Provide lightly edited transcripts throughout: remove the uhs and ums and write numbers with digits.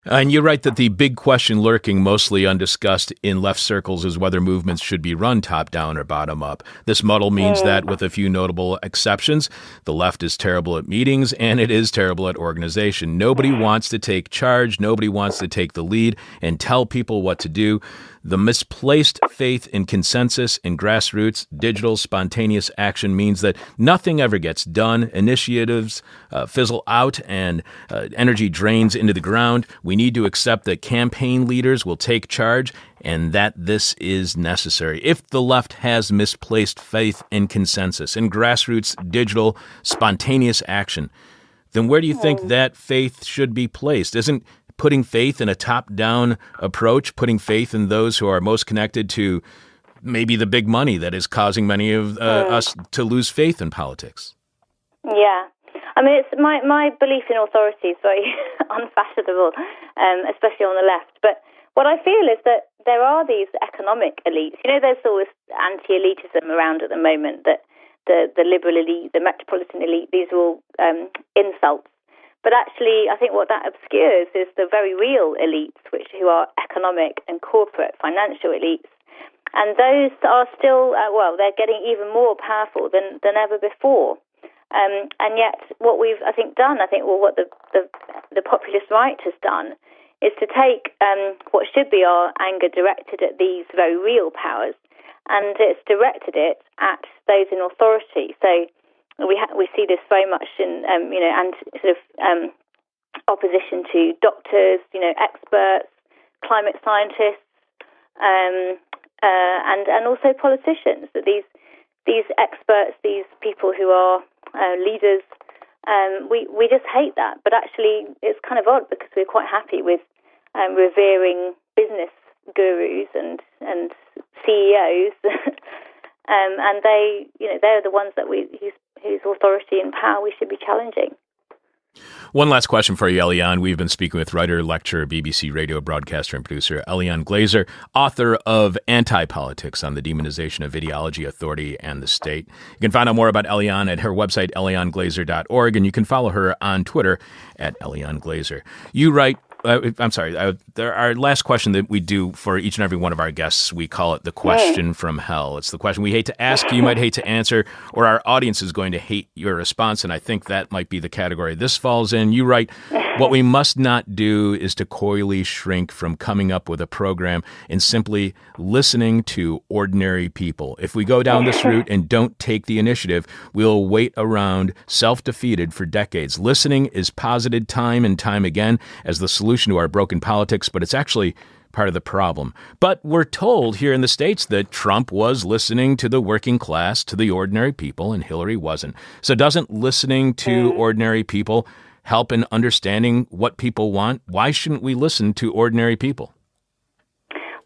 And you're right that the big question lurking mostly undiscussed in left circles is whether movements should be run top down or bottom up. This muddle means that, with a few notable exceptions, the left is terrible at meetings and it is terrible at organization. Nobody wants to take charge. Nobody wants to take the lead and tell people what to do. The misplaced faith in consensus and grassroots, digital, spontaneous action means that nothing ever gets done. Initiatives fizzle out and energy drains into the ground. We need to accept that campaign leaders will take charge and that this is necessary. If the left has misplaced faith in consensus and grassroots, digital, spontaneous action, then where do you think that faith should be placed? Isn't putting faith in a top-down approach, putting faith in those who are most connected to maybe the big money that is causing many of us to lose faith in politics? Yeah. I mean, it's my belief in authority is very unfashionable, especially on the left. But what I feel is that there are these economic elites. You know, there's always anti-elitism around at the moment, that the liberal elite, the metropolitan elite, these are all insults. But actually, I think what that obscures is the very real elites, who are economic and corporate financial elites. And those are still, they're getting even more powerful than ever before. And yet what we've, what the populist right has done is to take what should be our anger directed at these very real powers, and it's directed it at those in authority. So we see this very much in and sort of opposition to doctors, experts, climate scientists, and also politicians. That these experts, these people who are leaders, we just hate that. But actually, it's kind of odd because we're quite happy with revering business gurus and CEOs, and they're the ones that whose authority and power we should be challenging. One last question for you, Eliane. We've been speaking with writer, lecturer, BBC radio broadcaster, and producer Eliane Glaser, author of Anti-Politics on the Demonization of Ideology, Authority, and the State. You can find out more about Eliane at her website, elianeglaser.org, and you can follow her on Twitter at Eliane Glaser. You write, our last question that we do for each and every one of our guests, we call it the question from hell. It's the question we hate to ask, you might hate to answer, or our audience is going to hate your response, and I think that might be the category this falls in. You write, what we must not do is to coyly shrink from coming up with a program and simply listening to ordinary people. If we go down this route and don't take the initiative, we'll wait around self-defeated for decades. Listening is posited time and time again as the solution to our broken politics, but it's actually part of the problem. But we're told here in the States that Trump was listening to the working class, to the ordinary people, and Hillary wasn't. So doesn't listening to ordinary people help in understanding what people want? Why shouldn't we listen to ordinary people?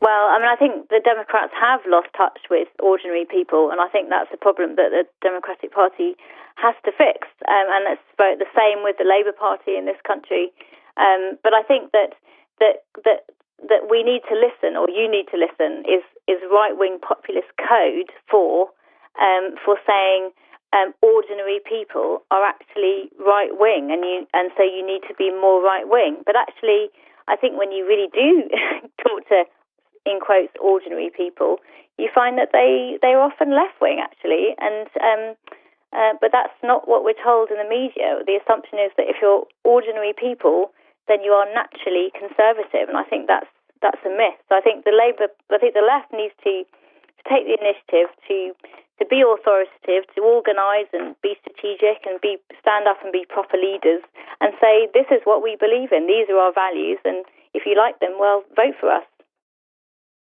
Well, I mean, I think the Democrats have lost touch with ordinary people, and I think that's a problem that the Democratic Party has to fix. And it's the same with the Labour Party in this country. But I think that we need to listen, or you need to listen, is right-wing populist code for saying ordinary people are actually right-wing, and so you need to be more right-wing. But actually, I think when you really do talk to, in quotes, ordinary people, you find that they're often left-wing, actually, but that's not what we're told in the media. The assumption is that if you're ordinary people, then you are naturally conservative, and I think that's a myth. So I think the left needs to take the initiative to be authoritative, to organise and be strategic, and stand up and be proper leaders, and say this is what we believe in. These are our values, and if you like them, well, vote for us.